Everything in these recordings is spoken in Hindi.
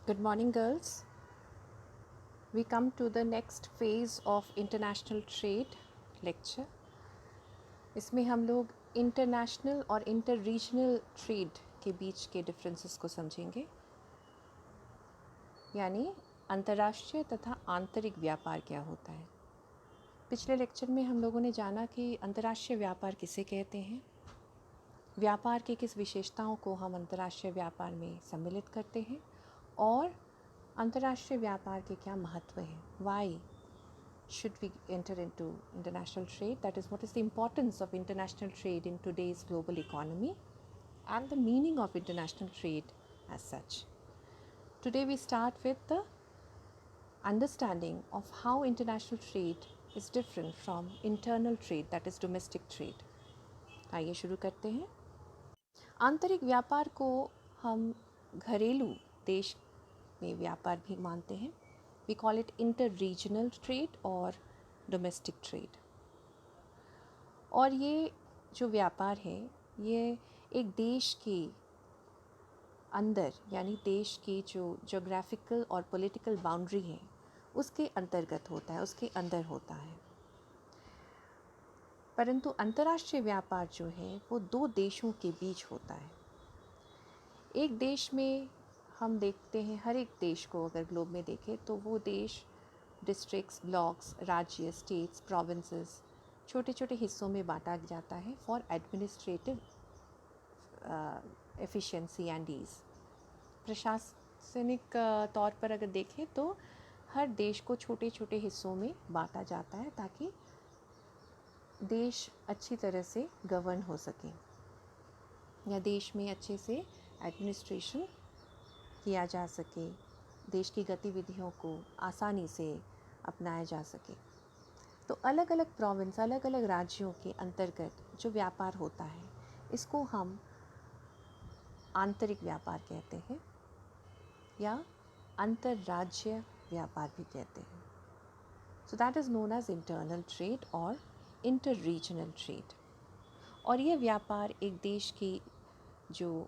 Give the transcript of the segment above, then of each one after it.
Good morning, girls. We come to the next phase of international trade lecture. इसमें हम लोग इंटरनेशनल और इंटर रीजनल ट्रेड के बीच के डिफरेंसेस को समझेंगे, यानी अंतर्राष्ट्रीय तथा आंतरिक व्यापार क्या होता है। पिछले लेक्चर में हम लोगों ने जाना कि अंतर्राष्ट्रीय व्यापार किसे कहते हैं, व्यापार की किस विशेषताओं को हम अंतर्राष्ट्रीय व्यापार में सम्मिलित करते हैं और अंतर्राष्ट्रीय व्यापार के क्या महत्व हैं। Why should we enter into international trade? That is, what is the importance of international trade in today's global economy and the meaning of international trade as such. Today we start with the understanding of how international trade is different from internal trade, that is domestic trade. आइए शुरू करते हैं। आंतरिक व्यापार को हम घरेलू देश में व्यापार भी मानते हैं। We call it inter-regional trade और domestic trade। और ये जो व्यापार है ये एक देश के अंदर, यानी देश की जो जोग्राफिकल और पॉलिटिकल बाउंड्री है उसके अंतर्गत होता है, उसके अंदर होता है। परंतु अंतर्राष्ट्रीय व्यापार जो है वो दो देशों के बीच होता है। एक देश में हम देखते हैं, हर एक देश को अगर ग्लोब में देखें तो वो देश डिस्ट्रिक्ट्स, ब्लॉक्स, राज्य, स्टेट्स, प्रोविंसेस, छोटे छोटे हिस्सों में बांटा जाता है for administrative efficiency and ease. प्रशासनिक तौर पर अगर देखें तो हर देश को छोटे छोटे हिस्सों में बांटा जाता है ताकि देश अच्छी तरह से गवर्न हो सके या देश में अच्छे से एडमिनिस्ट्रेशन किया जा सके, देश की गतिविधियों को आसानी से अपनाया जा सके। तो अलग अलग प्रोविंस, अलग अलग राज्यों के अंतर्गत जो व्यापार होता है इसको हम आंतरिक व्यापार कहते हैं या अंतर्राज्य व्यापार भी कहते हैं। So that is known as internal trade और इंटर रीजनल ट्रेड। और ये व्यापार एक देश की जो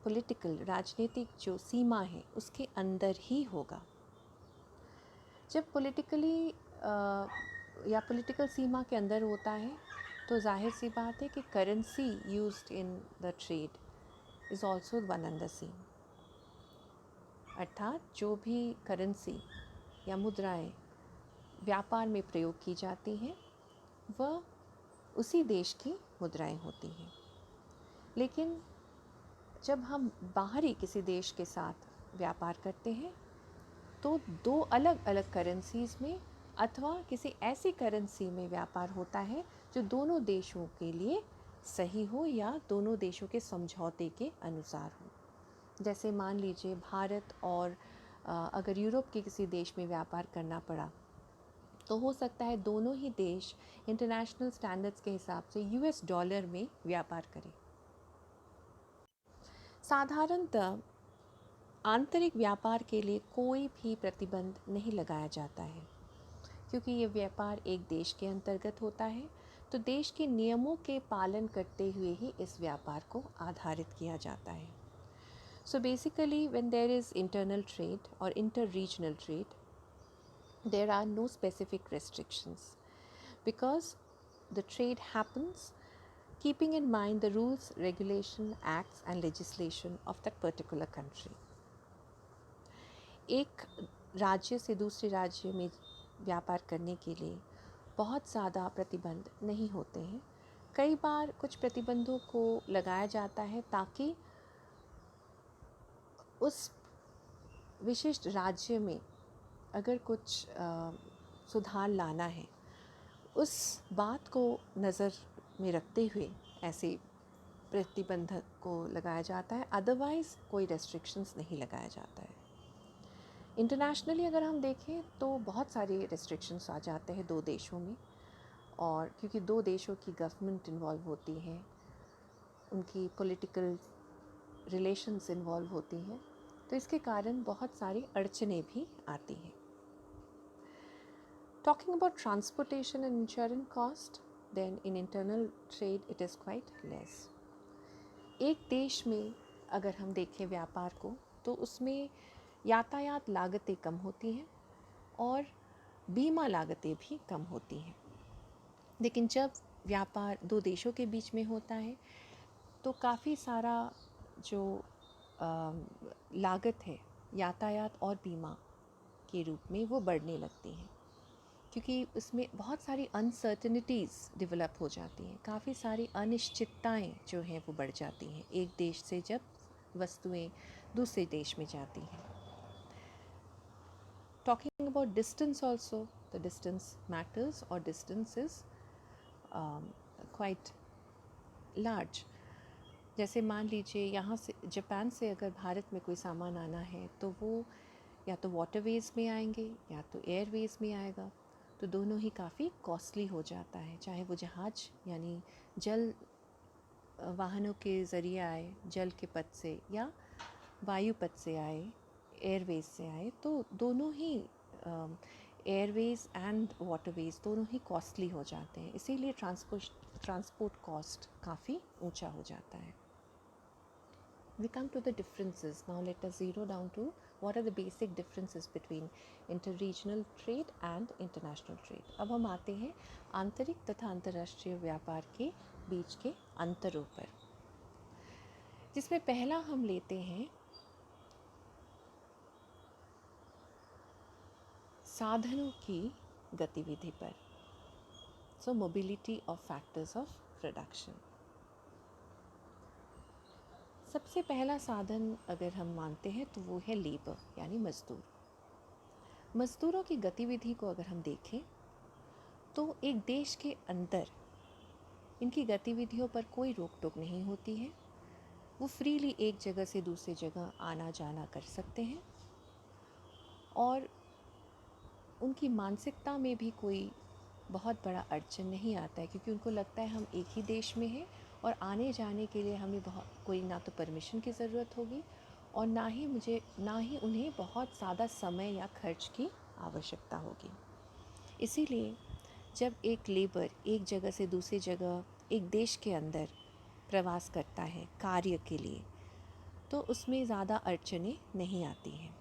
पॉलिटिकल, राजनीतिक जो सीमा है उसके अंदर ही होगा। जब पॉलिटिकली या पॉलिटिकल सीमा के अंदर होता है तो जाहिर सी बात है कि currency used in the trade is also one and the same. अर्थात जो भी करेंसी या मुद्राएं व्यापार में प्रयोग की जाती हैं वह उसी देश की मुद्राएं होती हैं। लेकिन जब हम बाहरी किसी देश के साथ व्यापार करते हैं तो दो अलग अलग करेंसीज़ में अथवा किसी ऐसी करेंसी में व्यापार होता है जो दोनों देशों के लिए सही हो या दोनों देशों के समझौते के अनुसार हो। जैसे मान लीजिए भारत और अगर यूरोप के किसी देश में व्यापार करना पड़ा तो हो सकता है दोनों ही देश इंटरनेशनल स्टैंडर्ड्स के हिसाब से यूएस डॉलर में व्यापार करें। साधारणतः आंतरिक व्यापार के लिए कोई भी प्रतिबंध नहीं लगाया जाता है क्योंकि ये व्यापार एक देश के अंतर्गत होता है, तो देश के नियमों के पालन करते हुए ही इस व्यापार को आधारित किया जाता है। So basically when there is internal trade और inter regional trade, there are no specific restrictions because the trade happens keeping in mind the rules, regulation, acts and legislation of that particular country. एक राज्य से दूसरे राज्य में व्यापार करने के लिए बहुत ज़्यादा प्रतिबंध नहीं होते हैं। कई बार कुछ प्रतिबंधों को लगाया जाता है ताकि उस विशिष्ट राज्य में अगर कुछ सुधार लाना है उस बात को नज़र में रखते हुए ऐसे प्रतिबंधक को लगाया जाता है, अदरवाइज़ कोई रेस्ट्रिक्शंस नहीं लगाया जाता है। इंटरनेशनली अगर हम देखें तो बहुत सारे रेस्ट्रिक्शंस आ जाते हैं दो देशों में, और क्योंकि दो देशों की गवर्नमेंट इन्वॉल्व होती है, उनकी पॉलिटिकल रिलेशंस इन्वॉल्व होती हैं, तो इसके कारण बहुत सारी अड़चनें भी आती हैं। Talking about transportation and insurance cost, then in internal trade it is quite less. एक देश में अगर हम देखें व्यापार को तो उसमें यातायात लागतें कम होती हैं और बीमा लागतें भी कम होती हैं। लेकिन जब व्यापार दो देशों के बीच में होता है तो काफ़ी सारा जो लागत है यातायात और बीमा के रूप में वो बढ़ने लगती हैं, क्योंकि उसमें बहुत सारी अनसर्टनिटीज़ डेवलप हो जाती हैं, काफ़ी सारी अनिश्चितताएं जो हैं वो बढ़ जाती हैं एक देश से जब वस्तुएं दूसरे देश में जाती हैं। Talking about distance also, the distance matters or distance is quite large. जैसे मान लीजिए यहाँ से जापान से अगर भारत में कोई सामान आना है तो वो या तो वाटरवेज़ में आएंगे या तो एयरवेज़ में आएगा, तो दोनों ही काफ़ी कॉस्टली हो जाता है, चाहे वो जहाज यानी जल वाहनों के ज़रिए आए जल के पथ से या वायु पथ से आए एयरवेज़ से आए, तो दोनों ही एयरवेज़ एंड वाटरवेज़ दोनों ही कॉस्टली हो जाते हैं, इसीलिए ट्रांसपोर्ट कॉस्ट काफ़ी ऊंचा हो जाता है। We come to the differences. Now let us zero down to what are the basic differences between interregional trade and international trade. अब हम आते हैं आंतरिक तथा अंतर्राष्ट्रीय व्यापार के बीच के अंतरों पर, जिसमें पहला हम लेते हैं साधनों की गतिविधि पर। So mobility of factors of production. सबसे पहला साधन अगर हम मानते हैं तो वो है लेबर यानी मज़दूर। मज़दूरों की गतिविधि को अगर हम देखें तो एक देश के अंदर इनकी गतिविधियों पर कोई रोक टोक नहीं होती है, वो फ्रीली एक जगह से दूसरी जगह आना जाना कर सकते हैं और उनकी मानसिकता में भी कोई बहुत बड़ा अड़चन नहीं आता है, क्योंकि उनको लगता है हम एक ही देश में हैं और आने जाने के लिए हमें कोई ना तो परमिशन की ज़रूरत होगी और ना ही उन्हें बहुत ज़्यादा समय या खर्च की आवश्यकता होगी। इसीलिए जब एक लेबर एक जगह से दूसरी जगह एक देश के अंदर प्रवास करता है कार्य के लिए, तो उसमें ज़्यादा अड़चनें नहीं आती हैं।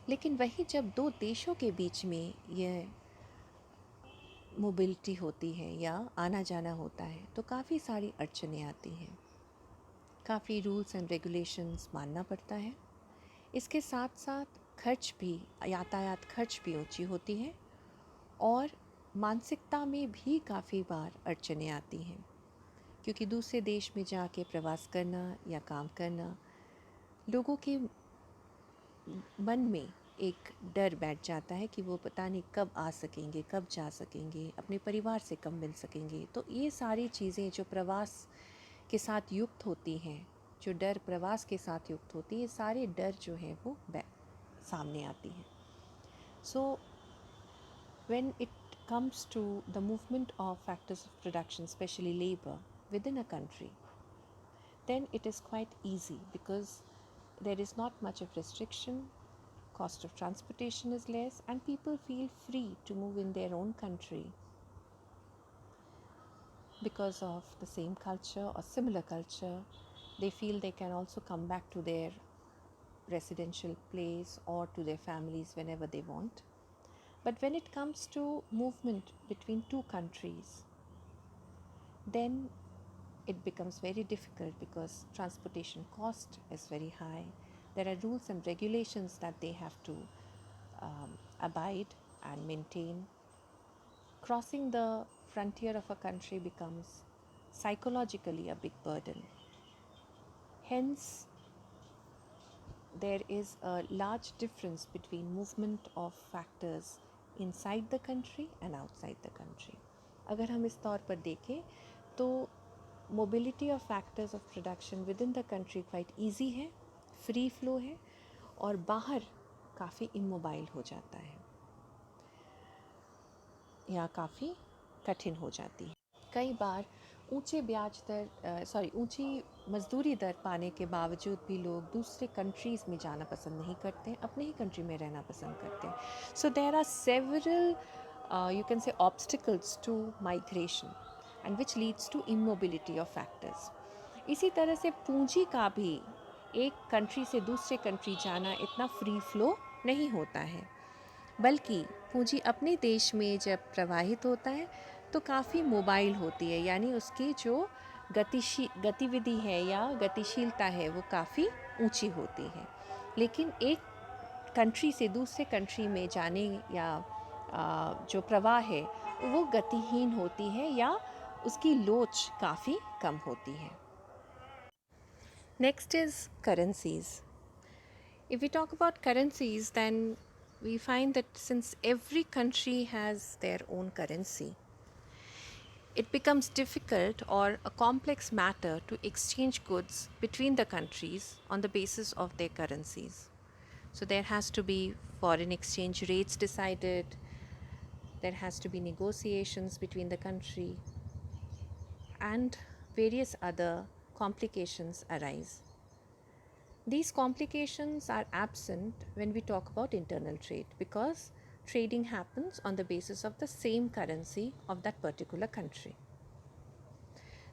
लेकिन वही जब दो देशों के बीच में यह मोबिलिटी होती है या आना जाना होता है तो काफ़ी सारी अड़चनें आती हैं, काफ़ी रूल्स एंड रेगुलेशंस मानना पड़ता है। इसके साथ साथ खर्च भी, यातायात खर्च भी ऊंची होती है और मानसिकता में भी काफ़ी बार अड़चनें आती हैं, क्योंकि दूसरे देश में जाके प्रवास करना या काम करना लोगों के मन में एक डर बैठ जाता है कि वो पता नहीं कब आ सकेंगे, कब जा सकेंगे, अपने परिवार से कब मिल सकेंगे। तो ये सारी चीज़ें जो प्रवास के साथ युक्त होती हैं, जो डर प्रवास के साथ युक्त होती है, ये सारे डर जो हैं वो सामने आती हैं। So when it comes to the movement of factors of production, especially labor, within a country, then it is quite easy because there is not much of restriction, cost of transportation is less, and people feel free to move in their own country because of the same culture or similar culture. They feel they can also come back to their residential place or to their families whenever they want. But when it comes to movement between two countries, then it becomes very difficult because transportation cost is very high. There are rules and regulations that they have to abide and maintain. Crossing the frontier of a country becomes psychologically a big burden. Hence, there is a large difference between movement of factors inside the country and outside the country. अगर हम इस तौर पर देखें तो mobility of factors of production with in the country quite easy है, फ्री फ्लो है, और बाहर काफ़ी इमोबाइल हो जाता है या काफ़ी कठिन हो जाती है। कई बार ऊंची मजदूरी दर पाने के बावजूद भी लोग दूसरे कंट्रीज़ में जाना पसंद नहीं करते हैं, अपने ही कंट्री में रहना पसंद करते हैं। So there are several you can say obstacles to migration and which leads to immobility of factors. इसी तरह से पूंजी का भी एक कंट्री से दूसरे कंट्री जाना इतना फ्री फ्लो नहीं होता है, बल्कि पूंजी अपने देश में जब प्रवाहित होता है तो काफ़ी मोबाइल होती है, यानी उसकी जो गतिविधि है या गतिशीलता है वो काफ़ी ऊंची होती है। लेकिन एक कंट्री से दूसरे कंट्री में जाने या जो प्रवाह है वो गतिहीन होती है या उसकी लोच काफ़ी कम होती है। Next is currencies. If we talk about currencies, then we find that since every country has their own currency, it becomes difficult or a complex matter to exchange goods between the countries on the basis of their currencies. So there has to be foreign exchange rates decided, there has to be negotiations between the country, and various other complications arise. These complications are absent when we talk about internal trade, because trading happens on the basis of the same currency of that particular country.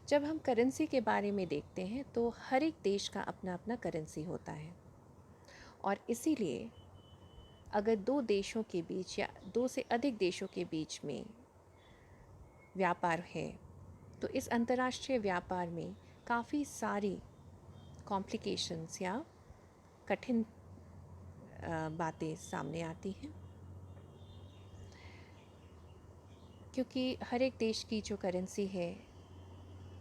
जब हम करेंसी के बारे में देखते हैं तो हर एक देश का अपना अपना करेंसी होता है, और इसीलिए अगर दो देशों के बीच या दो से अधिक देशों के बीच में व्यापार है तो इस अंतर्राष्ट्रीय व्यापार में काफ़ी सारी कॉम्प्लिकेशंस या कठिन बातें सामने आती हैं, क्योंकि हर एक देश की जो करेंसी है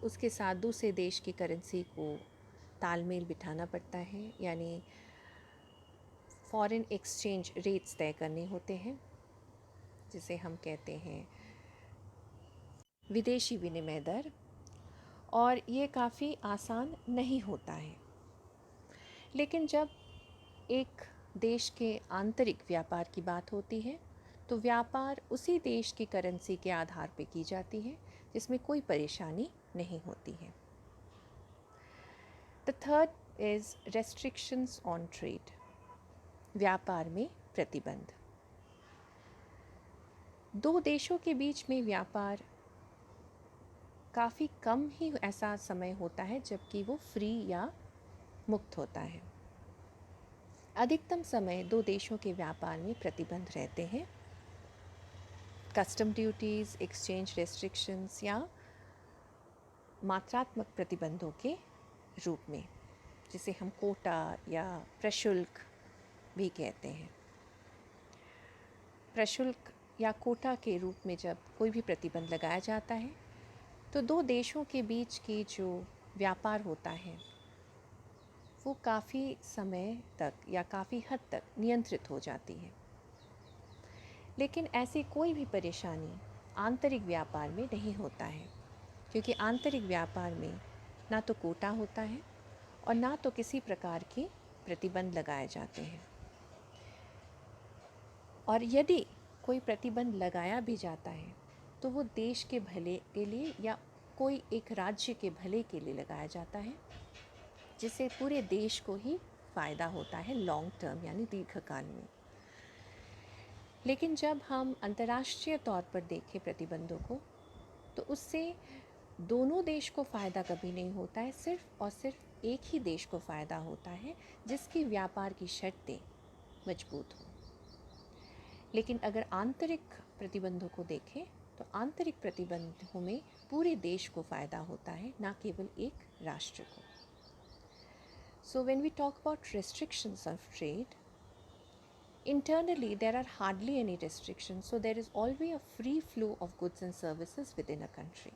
उसके साथ दूसरे देश की करेंसी को तालमेल बिठाना पड़ता है, यानी फॉरेन एक्सचेंज रेट्स तय करने होते हैं, जिसे हम कहते हैं विदेशी विनिमय दर, और ये काफ़ी आसान नहीं होता है। लेकिन जब एक देश के आंतरिक व्यापार की बात होती है तो व्यापार उसी देश की करेंसी के आधार पर की जाती है, जिसमें कोई परेशानी नहीं होती है। The third is restrictions on trade. व्यापार में प्रतिबंध। दो देशों के बीच में व्यापार काफ़ी कम ही ऐसा समय होता है जबकि वो फ्री या मुक्त होता है। अधिकतम समय दो देशों के व्यापार में प्रतिबंध रहते हैं, कस्टम ड्यूटीज़, एक्सचेंज रेस्ट्रिक्शंस या मात्रात्मक प्रतिबंधों के रूप में, जिसे हम कोटा या प्रशुल्क भी कहते हैं। प्रशुल्क या कोटा के रूप में जब कोई भी प्रतिबंध लगाया जाता है तो दो देशों के बीच की जो व्यापार होता है वो काफ़ी समय तक या काफ़ी हद तक नियंत्रित हो जाती है। लेकिन ऐसी कोई भी परेशानी आंतरिक व्यापार में नहीं होता है, क्योंकि आंतरिक व्यापार में ना तो कोटा होता है और ना तो किसी प्रकार के प्रतिबंध लगाए जाते हैं। और यदि कोई प्रतिबंध लगाया भी जाता है तो वो देश के भले के लिए या कोई एक राज्य के भले के लिए लगाया जाता है, जिससे पूरे देश को ही फ़ायदा होता है लॉन्ग टर्म यानी दीर्घकाल में। लेकिन जब हम अंतर्राष्ट्रीय तौर पर देखें प्रतिबंधों को तो उससे दोनों देश को फ़ायदा कभी नहीं होता है, सिर्फ और सिर्फ एक ही देश को फ़ायदा होता है जिसकी व्यापार की शर्तें मजबूत हों। लेकिन अगर आंतरिक प्रतिबंधों को देखें तो आंतरिक प्रतिबंधों में पूरे देश को फ़ायदा होता है, ना केवल एक राष्ट्र को। So when we talk about restrictions of trade, internally there are hardly any restrictions, so there is always a free flow of goods and services within a country.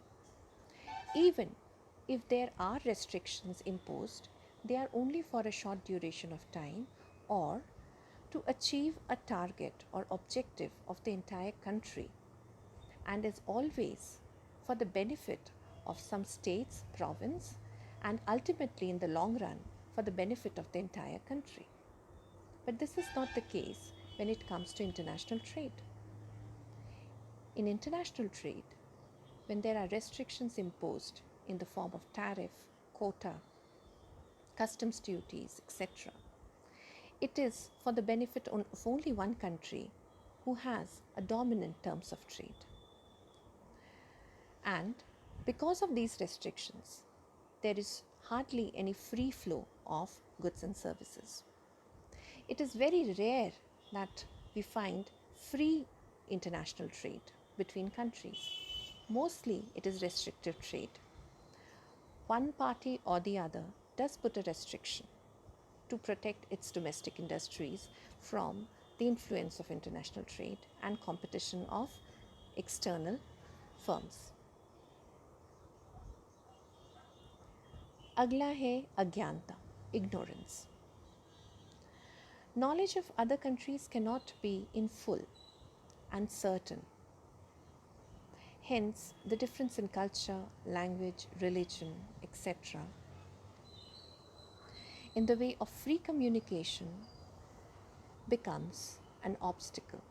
Even if there are restrictions imposed, they are only for a short duration of time or to achieve a target or objective of the entire country, and is always for the benefit of some states, province, and ultimately in the long run for the benefit of the entire country. But this is not the case when it comes to international trade. In international trade, when there are restrictions imposed in the form of tariff, quota, customs duties, etc., it is for the benefit of only one country who has a dominant terms of trade. And because of these restrictions, there is hardly any free flow of goods and services. It is very rare that we find free international trade between countries. Mostly it is restrictive trade. One party or the other does put a restriction to protect its domestic industries from the influence of international trade and competition of external firms. अगला है अज्ञानता, ignorance. Knowledge of other countries cannot be in full and certain. Hence, the difference in culture, language, religion, etc. in the way of free communication becomes an obstacle.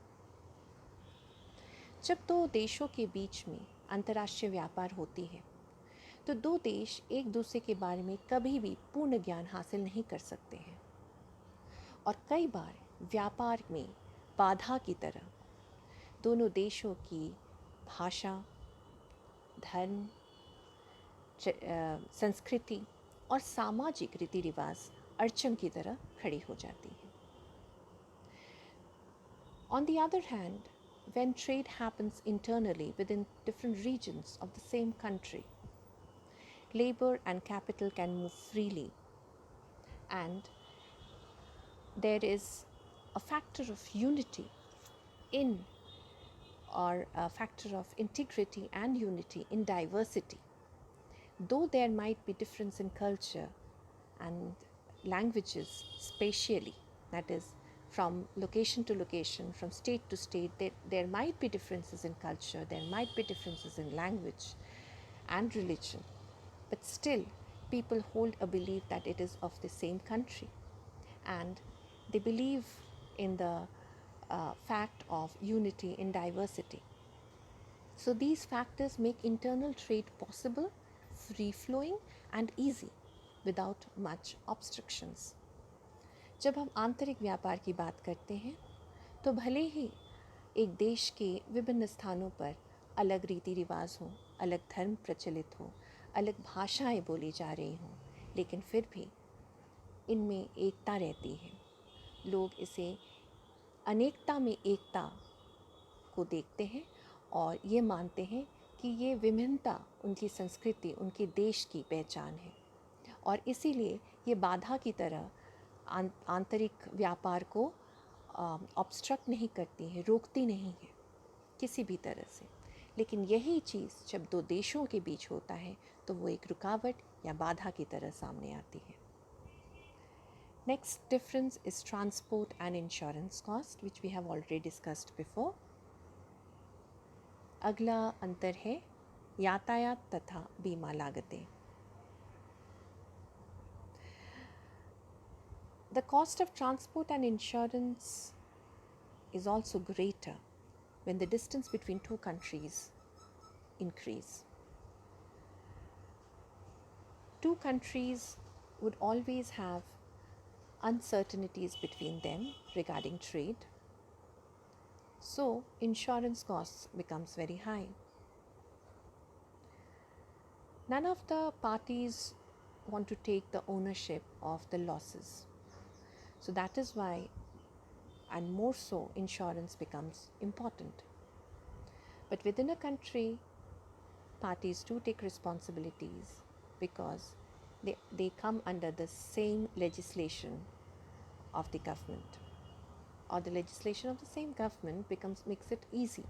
जब दो देशों के बीच में अंतर्राष्ट्रीय व्यापार होती है तो दो देश एक दूसरे के बारे में कभी भी पूर्ण ज्ञान हासिल नहीं कर सकते हैं और कई बार व्यापार में बाधा की तरह दोनों देशों की भाषा, धर्म, संस्कृति और सामाजिक रीति रिवाज अड़चन की तरह खड़ी हो जाती है. On the other hand, when trade happens internally within different regions of the same country, labor and capital can move freely, and there is a factor of unity in, or a factor of integrity and unity in diversity. Though there might be difference in culture and languages spatially, that is from location to location, from state to state, there might be differences in culture, there might be differences in language and religion, but still people hold a belief that it is of the same country, and they believe in the fact of unity in diversity. So these factors make internal trade possible, free-flowing and easy without much obstructions. जब हम आंतरिक व्यापार की बात करते हैं तो भले ही एक देश के विभिन्न स्थानों पर अलग रीति रिवाज हों, अलग धर्म प्रचलित हो, अलग भाषाएं बोली जा रही हों, लेकिन फिर भी इनमें एकता रहती है. लोग इसे अनेकता में एकता को देखते हैं और ये मानते हैं कि ये विभिन्नता उनकी संस्कृति, उनके देश की पहचान है और इसीलिए ये बाधा की तरह आंतरिक व्यापार को ऑब्स्ट्रक्ट नहीं करती है, रोकती नहीं है किसी भी तरह से. लेकिन यही चीज़ जब दो देशों के बीच होता है तो वो एक रुकावट या बाधा की तरह सामने आती है. Next difference is transport and insurance cost, which we have already discussed before. अगला अंतर है यातायात तथा बीमा लागतें. The cost of transport and insurance is also greater when the distance between two countries increase. Two countries would always have uncertainties between them regarding trade, so insurance costs becomes very high. None of the parties want to take the ownership of the losses. So that is why, and more so, insurance becomes important. But within a country, parties do take responsibilities because they come under the same legislation of the government, or the legislation of the same government makes it easy.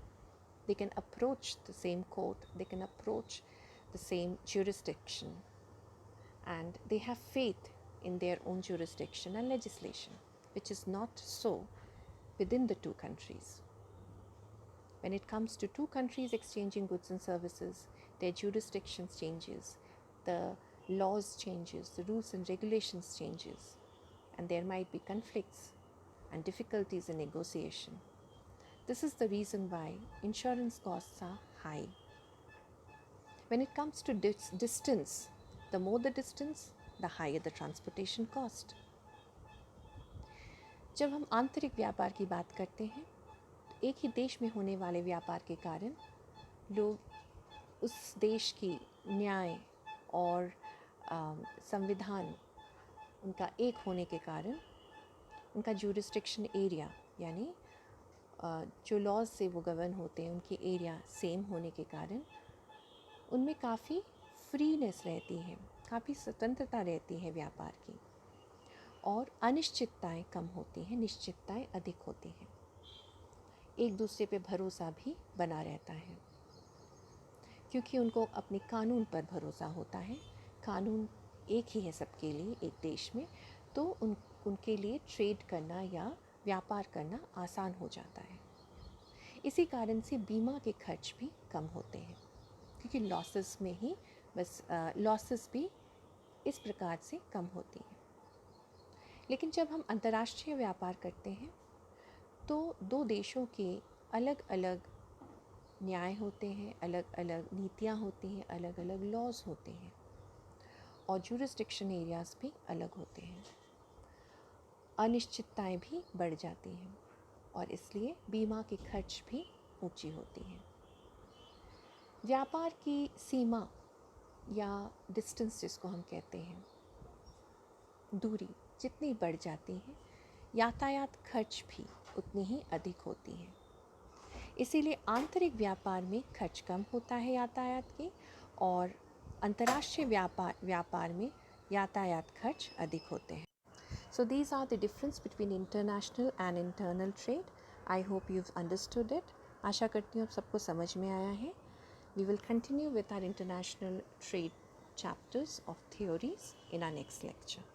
They can approach the same court, they can approach the same jurisdiction, and they have faith in their own jurisdiction and legislation, which is not so within the two countries. When it comes to two countries exchanging goods and services, their jurisdictions changes, the laws changes, the rules and regulations changes, and there might be conflicts and difficulties in negotiation. This is the reason why insurance costs are high. When it comes to distance, the more the distance, the higher the transportation cost. जब हम आंतरिक व्यापार की बात करते हैं तो एक ही देश में होने वाले व्यापार के कारण लोग उस देश की न्याय और संविधान, उनका एक होने के कारण उनका ज्यूरिस्डिक्शन एरिया यानी जो लॉज से वो गवर्न होते हैं उनकी एरिया सेम होने के कारण उनमें काफ़ी फ्रीनेस रहती है, काफ़ी स्वतंत्रता रहती है व्यापार की, और अनिश्चितताएं कम होती हैं, निश्चितताएं अधिक होती हैं। एक दूसरे पे भरोसा भी बना रहता है क्योंकि उनको अपने कानून पर भरोसा होता है। कानून एक ही है सबके लिए एक देश में, तो उनके लिए ट्रेड करना या व्यापार करना आसान हो जाता है। इसी कारण से बीमा के खर्च भी कम होते हैं क्योंकि लॉसेस में ही बस लॉसेस भी इस प्रकार से कम होती हैं। लेकिन जब हम अंतर्राष्ट्रीय व्यापार करते हैं तो दो देशों के अलग अलग न्याय होते हैं, अलग अलग नीतियाँ होती हैं, अलग अलग लॉज होते हैं और ज्यूरिस्डिक्शन एरियाज़ भी अलग होते हैं। अनिश्चितताएं भी बढ़ जाती हैं और इसलिए बीमा के खर्च भी ऊंची होती हैं। व्यापार की सीमा या डिस्टेंस जिसको हम कहते हैं, दूरी जितनी बढ़ जाती है यातायात खर्च भी उतनी ही अधिक होती है। इसीलिए आंतरिक व्यापार में खर्च कम होता है यातायात के, और अंतर्राष्ट्रीय व्यापार में यातायात खर्च अधिक होते हैं। So these are the difference between international and internal trade. I hope you've understood it. आशा करती हूँ आप सबको समझ में आया है। We will continue with our international trade chapters of theories in our next lecture.